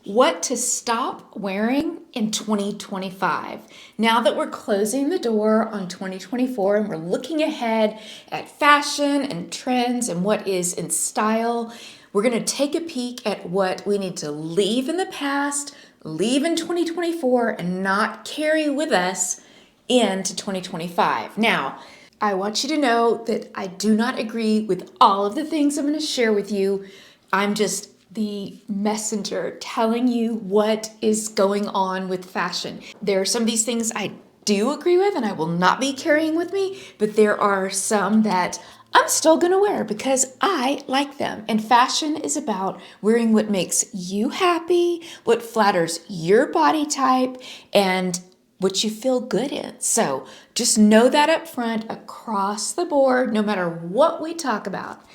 what to stop wearing in 2025. Now that we're closing the door on 2024 and we're looking ahead at fashion and trends and what is in style, we're going to take a peek at what we need to leave in the past, leave in 2024, and not carry with us into 2025. Now, I want you to know that I do not agree with all of the things I'm going to share with you. I'm just the messenger telling you what is going on with fashion. There are some of these things I do agree with and I will not be carrying with me, but there are some that I'm still gonna wear because I like them. And fashion is about wearing what makes you happy, what flatters your body type, and what you feel good in. So just know that up front, across the board, no matter what we talk about,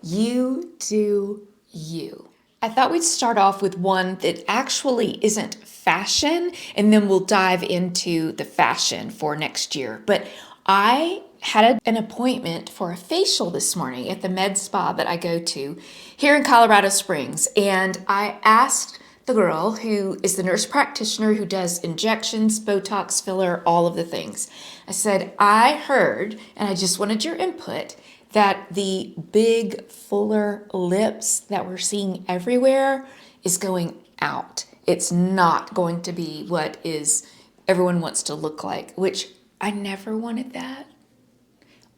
you do you. I thought we'd start off with one that actually isn't fashion, and then we'll dive into the fashion for next year. But I had an appointment for a facial this morning at the med spa that I go to here in Colorado Springs, and I asked the girl who is the nurse practitioner who does injections, Botox, filler, all of the things. I said, I heard, and I just wanted your input, that the big, fuller lips that we're seeing everywhere is going out. It's not going to be what everyone wants to look like, which I never wanted that.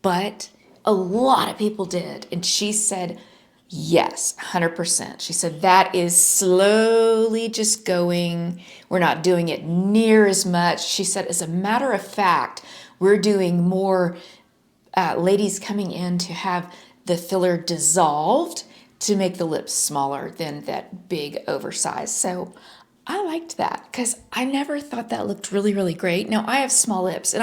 But a lot of people did. And she said, yes, 100%. She said, that is slowly just going. We're not doing it near as much. She said, as a matter of fact, we're doing more ladies coming in to have the filler dissolved to make the lips smaller than that big oversized. So I liked that because I never thought that looked really, really great. Now I have small lips and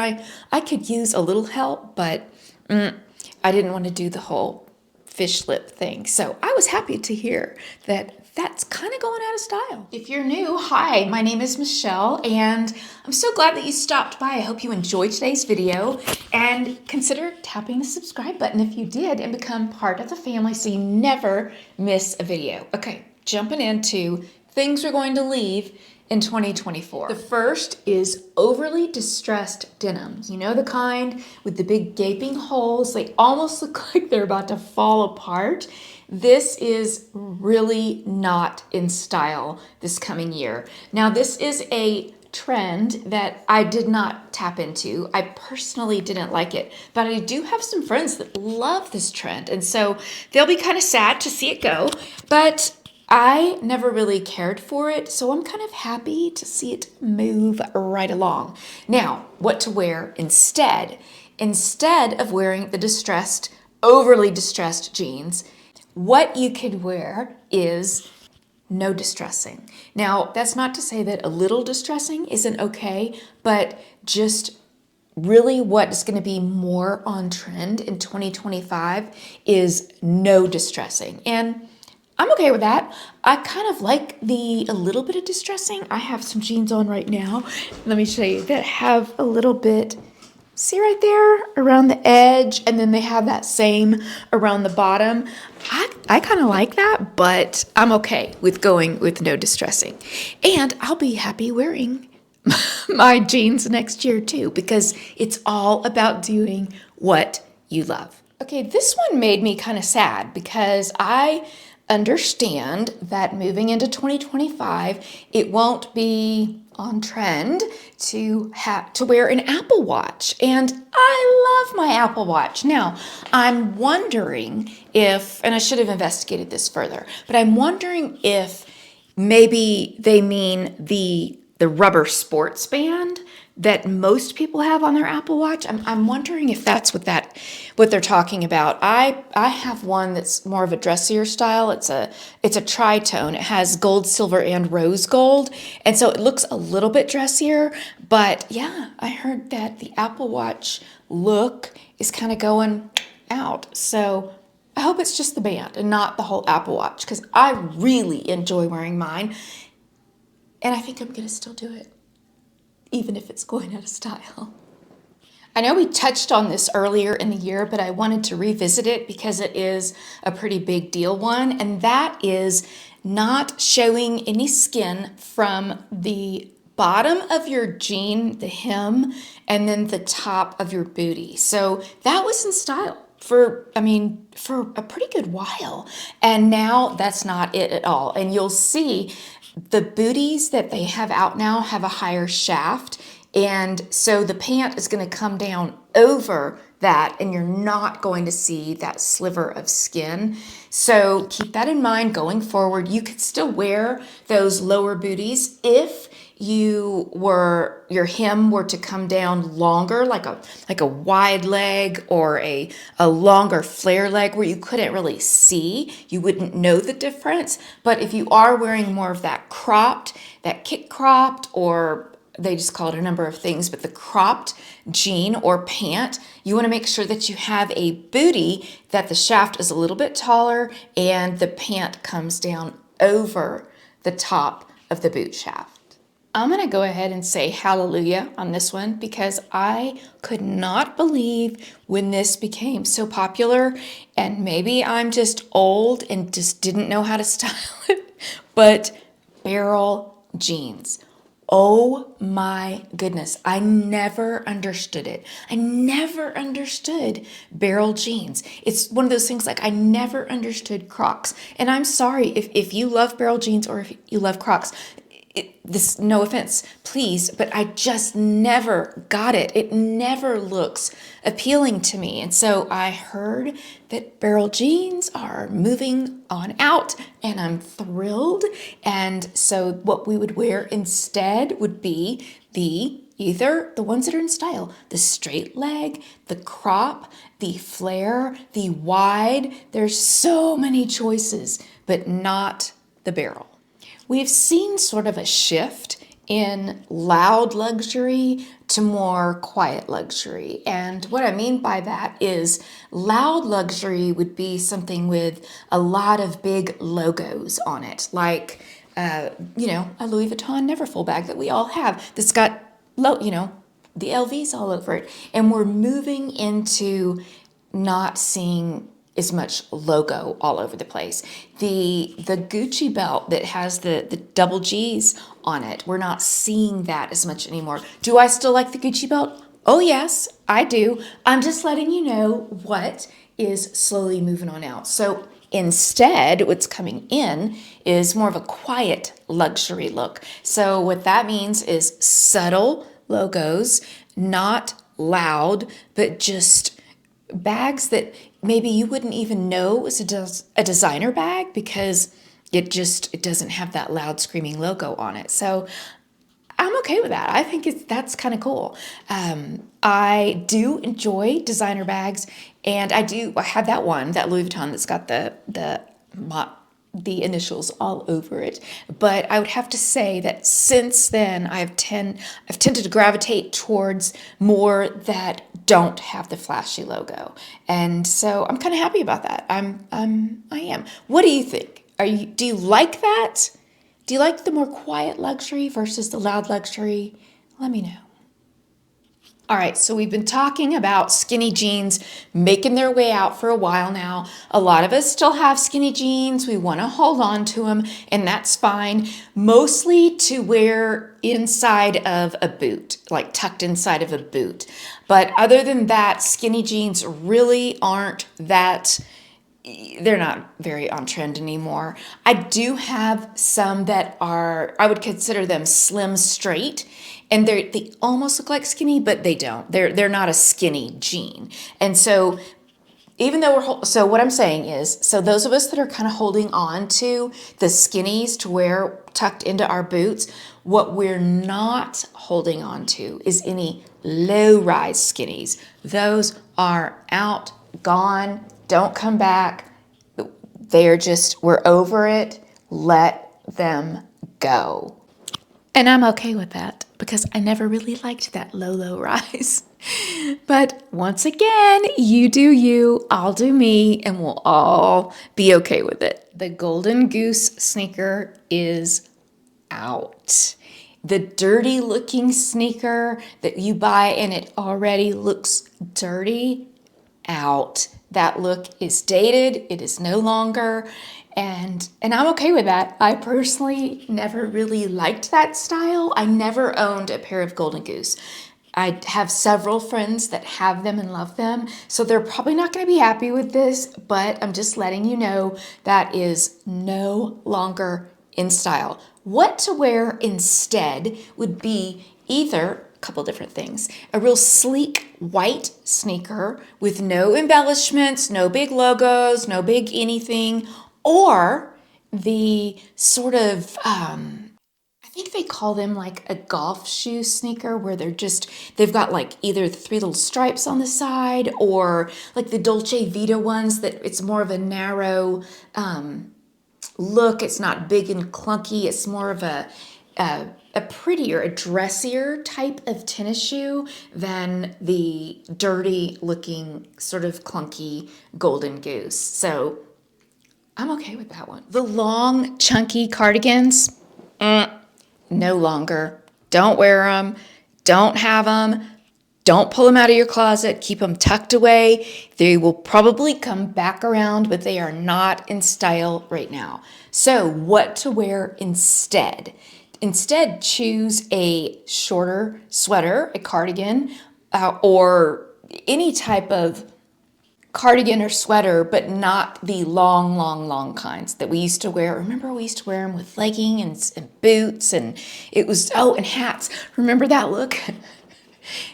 I could use a little help, but I didn't want to do the whole fish lip thing. So I was happy to hear that that's kind of going out of style. If you're new, hi, my name is Michelle, and I'm so glad that you stopped by. I hope you enjoyed today's video, and consider tapping the subscribe button if you did and become part of the family so you never miss a video. Okay, jumping into things we're going to leave in 2024. The first is overly distressed denim. You know, the kind with the big gaping holes. They almost look like they're about to fall apart. This is really not in style this coming year. Now, this is a trend that I did not tap into. I personally didn't like it, but I do have some friends that love this trend, and so they'll be kind of sad to see it go, but I never really cared for it, so I'm kind of happy to see it move right along. Now, what to wear instead? Instead of wearing the overly distressed jeans, what you could wear is no distressing. Now, that's not to say that a little distressing isn't okay, but just really what is going to be more on trend in 2025 is no distressing. And I'm okay with that. I kind of like a little bit of distressing. I have some jeans on right now. Let me show you that have a little bit, see right there around the edge, and then they have that same around the bottom. I kind of like that, but I'm okay with going with no distressing. And I'll be happy wearing my jeans next year too, because it's all about doing what you love. Okay, this one made me kind of sad because I understand that moving into 2025, it won't be on trend to wear an Apple Watch. And I love my Apple Watch. Now, I'm wondering if, and I should have investigated this further, but I'm wondering if maybe they mean the rubber sports band that most people have on their Apple Watch. I'm wondering if that's what they're talking about. I have one that's more of a dressier style. It's a tri-tone. It has gold, silver, and rose gold, and so it looks a little bit dressier. But yeah, I heard that the Apple Watch look is kind of going out. So I hope it's just the band and not the whole Apple Watch, because I really enjoy wearing mine, and I think I'm gonna still do it, even if it's going out of style. I know we touched on this earlier in the year, but I wanted to revisit it because it is a pretty big deal one, and that is not showing any skin from the bottom of your jean, the hem, and then the top of your booty. So that was in style for a pretty good while. And now that's not it at all. And you'll see the booties that they have out now have a higher shaft. And so the pant is going to come down over that, and you're not going to see that sliver of skin. So keep that in mind going forward. You could still wear those lower booties if your hem were to come down longer, like a wide leg or a longer flare leg where you couldn't really see, you wouldn't know the difference. But if you are wearing more of that cropped, that kick cropped, or they just call it a number of things, but the cropped jean or pant, you want to make sure that you have a booty that the shaft is a little bit taller and the pant comes down over the top of the boot shaft. I'm going to go ahead and say hallelujah on this one because I could not believe when this became so popular, and maybe I'm just old and just didn't know how to style it, but barrel jeans. Oh my goodness, I never understood it. I never understood barrel jeans. It's one of those things like I never understood Crocs. And I'm sorry if you love barrel jeans or if you love Crocs. This, no offense, please, but I just never got it. It never looks appealing to me. And so I heard that barrel jeans are moving on out, and I'm thrilled. And so what we would wear instead would be either the ones that are in style, the straight leg, the crop, the flare, the wide. There's so many choices, but not the barrel. We've seen sort of a shift in loud luxury to more quiet luxury. And what I mean by that is loud luxury would be something with a lot of big logos on it, like, a Louis Vuitton Neverfull bag that we all have that's got, the LVs all over it. And we're moving into not seeing as much logo all over the place. The Gucci belt that has the double G's on it, we're not seeing that as much anymore. Do I still like the Gucci belt? Oh yes, I do. I'm just letting you know what is slowly moving on out. So instead, what's coming in is more of a quiet luxury look. So what that means is subtle logos, not loud, but just bags that maybe you wouldn't even know was a designer bag because it doesn't have that loud screaming logo on it. So I'm okay with that. I think that's kind of cool. I do enjoy designer bags, and I have that one, that Louis Vuitton that's got the initials all over it. But I would have to say that since then I've tended to gravitate towards more that don't have the flashy logo. And so I'm kind of happy about that. I am. What do you think? Do you like that? Do you like the more quiet luxury versus the loud luxury? Let me know. All right, so we've been talking about skinny jeans making their way out for a while now. A lot of us still have skinny jeans. We want to hold on to them, and that's fine. Mostly to wear inside of a boot, like tucked inside of a boot. But other than that, skinny jeans really aren't they're not very on trend anymore. I do have some that I would consider them slim straight. And they almost look like skinny, but they don't. They're not a skinny jean. And so even though so what I'm saying is, so those of us that are kind of holding on to the skinnies to wear tucked into our boots, what we're not holding on to is any low-rise skinnies. Those are out, gone, don't come back. We're over it. Let them go. And I'm okay with that because I never really liked that low rise. But once again, you do you, I'll do me, and we'll all be okay with it. The Golden Goose sneaker is out. the dirty looking sneaker that you buy and it already looks dirty, out. That look is dated. It is no longer. And I'm okay with that. I personally never really liked that style. I never owned a pair of Golden Goose. I have several friends that have them and love them, so they're probably not going to be happy with this, but I'm just letting you know that is no longer in style. What to wear instead would be either a couple different things. A real sleek white sneaker with no embellishments, no big logos, no big anything, or the sort of I think they call them like a golf shoe sneaker where they've got like either 3 little stripes on the side or like the Dolce Vita ones that it's more of a narrow look. It's not big and clunky. It's more of a prettier, a dressier type of tennis shoe than the dirty looking sort of clunky Golden Goose. So I'm okay with that one. The long chunky cardigans, no longer. Don't wear them. Don't have them. Don't pull them out of your closet. Keep them tucked away. They will probably come back around, but they are not in style right now. So what to wear instead? Instead, choose a shorter sweater, a cardigan, or any type of cardigan or sweater, but not the long kinds that we used to wear. Remember, we used to wear them with leggings and boots, and it was, and hats. Remember that look?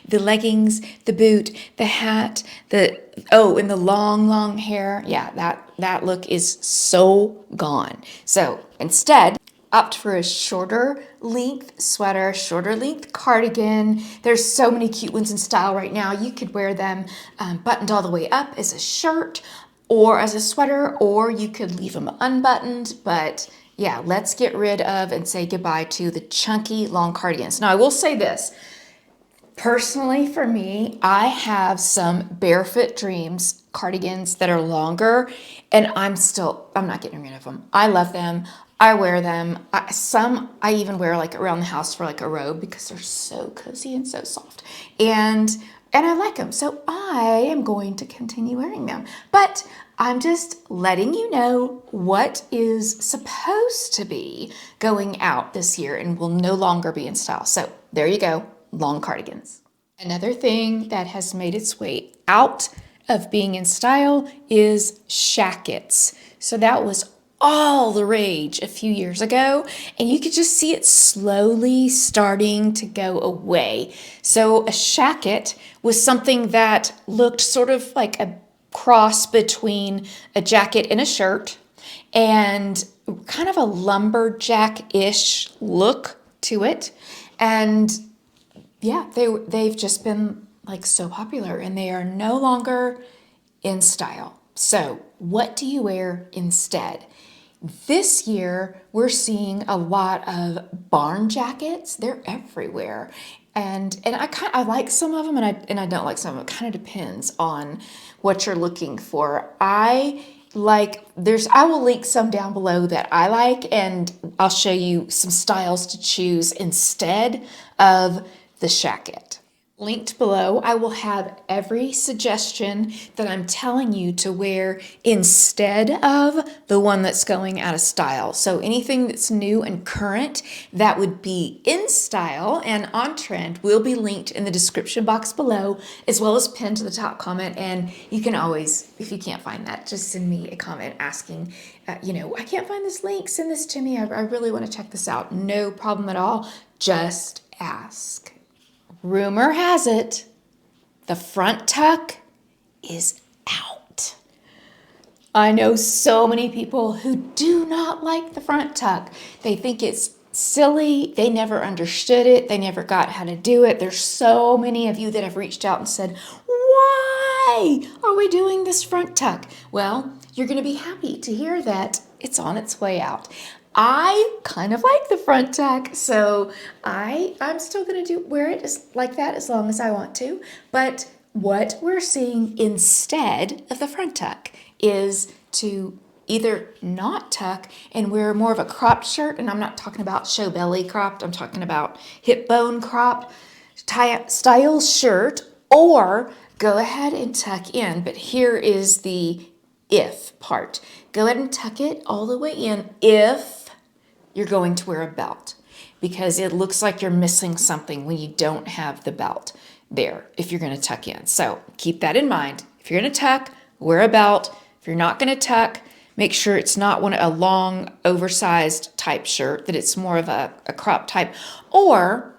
The leggings, the boot, the hat, and the long hair. Yeah, that look is so gone. So instead, opt for a shorter length sweater, shorter length cardigan. There's so many cute ones in style right now. You could wear them buttoned all the way up as a shirt or as a sweater, or you could leave them unbuttoned. But yeah, let's get rid of and say goodbye to the chunky long cardigans. Now, I will say this. Personally, for me, I have some Barefoot Dreams cardigans that are longer, and I'm not getting rid of them. I love them. I wear them. I even wear like around the house for like a robe because they're so cozy and so soft. And I like them. So I am going to continue wearing them. But I'm just letting you know what is supposed to be going out this year and will no longer be in style. So there you go, long cardigans. Another thing that has made its way out of being in style is shackets. So that was all the rage a few years ago, and you could just see it slowly starting to go away. So a shacket was something that looked sort of like a cross between a jacket and a shirt, and kind of a lumberjack-ish look to it. And yeah, they've just been like so popular, and they are no longer in style. So what do you wear instead? This year, we're seeing a lot of barn jackets. They're everywhere. And I like some of them and I don't like some of them. It kind of depends on what you're looking for. I will link some down below that I like, and I'll show you some styles to choose instead of the shacket. Linked below, I will have every suggestion that I'm telling you to wear instead of the one that's going out of style. So anything that's new and current that would be in style and on trend will be linked in the description box below, as well as pinned to the top comment. And you can always, if you can't find that, just send me a comment asking, I can't find this link, send this to me. I really want to check this out. No problem at all. Just ask. Rumor has it, the front tuck is out. I know so many people who do not like the front tuck. They think it's silly. They never understood it. They never got how to do it. There's so many of you that have reached out and said, why are we doing this front tuck? Well, you're going to be happy to hear that it's on its way out. I kind of like the front tuck, so I'm still going to wear it like that as long as I want to. But what we're seeing instead of the front tuck is to either not tuck and wear more of a cropped shirt, and I'm not talking about show belly cropped, I'm talking about hip bone crop style shirt, or go ahead and tuck in. But here is the if part. Go ahead and tuck it all the way in if you're going to wear a belt, because it looks like you're missing something when you don't have the belt there if you're going to tuck in. So keep that in mind. If you're going to tuck, wear a belt. If you're not going to tuck, make sure it's not a long, oversized type shirt, that it's more of a crop type. Or,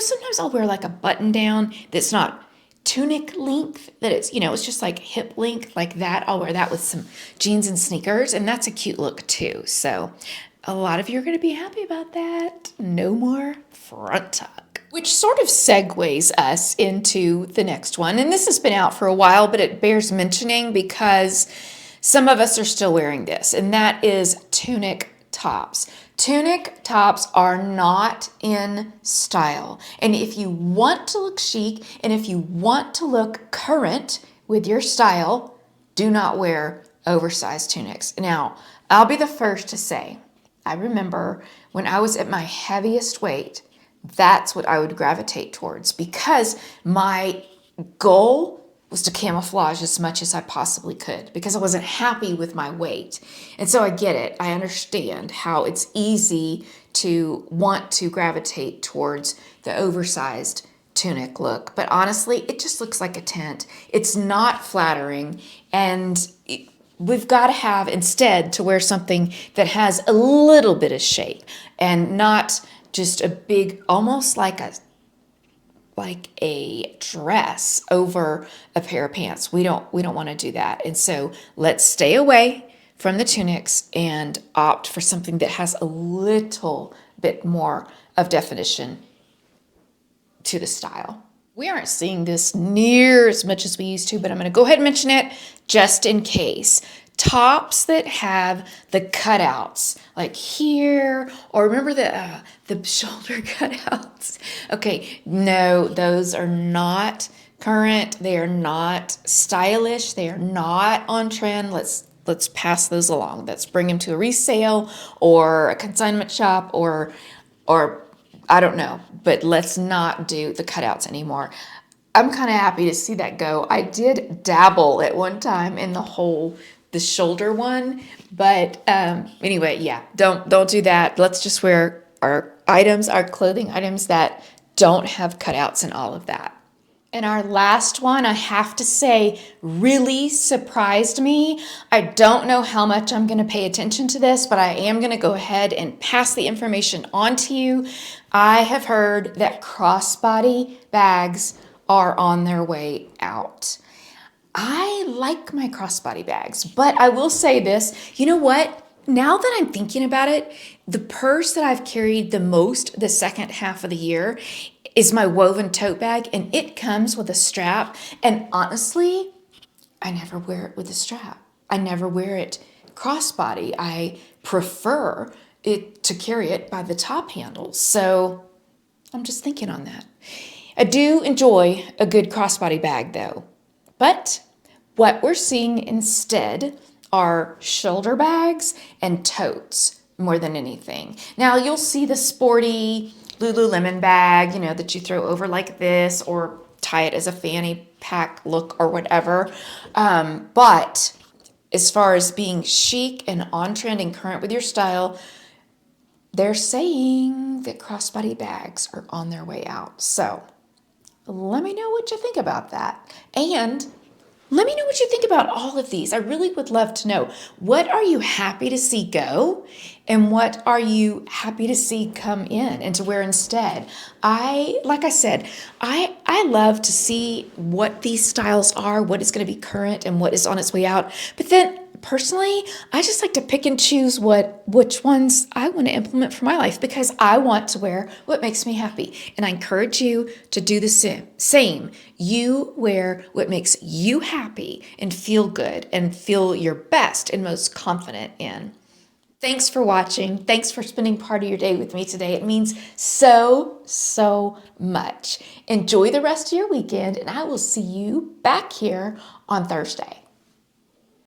sometimes I'll wear like a button down that's not tunic length, that it's, it's just like hip length like that. I'll wear that with some jeans and sneakers, and that's a cute look too. So a lot of you are going to be happy about that. No more front tuck. Which sort of segues us into the next one. And this has been out for a while, but it bears mentioning because some of us are still wearing this, and that is tunic tops. Tunic tops are not in style. And if you want to look chic and if you want to look current with your style, do not wear oversized tunics. Now, I'll be the first to say, I remember when I was at my heaviest weight, that's what I would gravitate towards, because my goal was to camouflage as much as I possibly could, because I wasn't happy with my weight. And so I get it. I understand how it's easy to want to gravitate towards the oversized tunic look. But honestly, it just looks like a tent. It's not flattering. And we've got to have, instead, to wear something that has a little bit of shape and not just a big, almost like a dress over a pair of pants. We don't want to do that. And so let's stay away from the tunics and opt for something that has a little bit more of definition to the style. We aren't seeing this near as much as we used to, but I'm going to go ahead and mention it just in case. Tops that have the cutouts, like here, or remember the shoulder cutouts. Okay, no, those are not current. They are not stylish. They are not on trend. Let's pass those along. Let's bring them to a resale or a consignment shop or I don't know, but let's not do the cutouts anymore. I'm kind of happy to see that go. I did dabble at one time in the shoulder one, but anyway, yeah, don't do that. Let's just wear our clothing items that don't have cutouts and all of that. And our last one, I have to say, really surprised me. I don't know how much I'm going to pay attention to this, but I am going to go ahead and pass the information on to you. I have heard that crossbody bags are on their way out. I like my crossbody bags, but I will say this, you know what? Now that I'm thinking about it, the purse that I've carried the most the second half of the year is my woven tote bag, and it comes with a strap. And honestly, I never wear it with a strap. I never wear it crossbody. I prefer it to carry it by the top handle. So I'm just thinking on that. I do enjoy a good crossbody bag though, but what we're seeing instead are shoulder bags and totes more than anything. Now you'll see the sporty Lululemon bag, that you throw over like this or tie it as a fanny pack look or whatever. But as far as being chic and on trend and current with your style, they're saying that crossbody bags are on their way out. So let me know what you think about that. And let me know what you think about all of these. I really would love to know. What are you happy to see go? And what are you happy to see come in and to wear instead? Like I said, I love to see what these styles are, what is going to be current and what is on its way out. But then personally, I just like to pick and choose which ones I want to implement for my life, because I want to wear what makes me happy. And I encourage you to do the same. You wear what makes you happy and feel good and feel your best and most confident in. Thanks for watching. Thanks for spending part of your day with me today. It means so, so much. Enjoy the rest of your weekend, and I will see you back here on Thursday.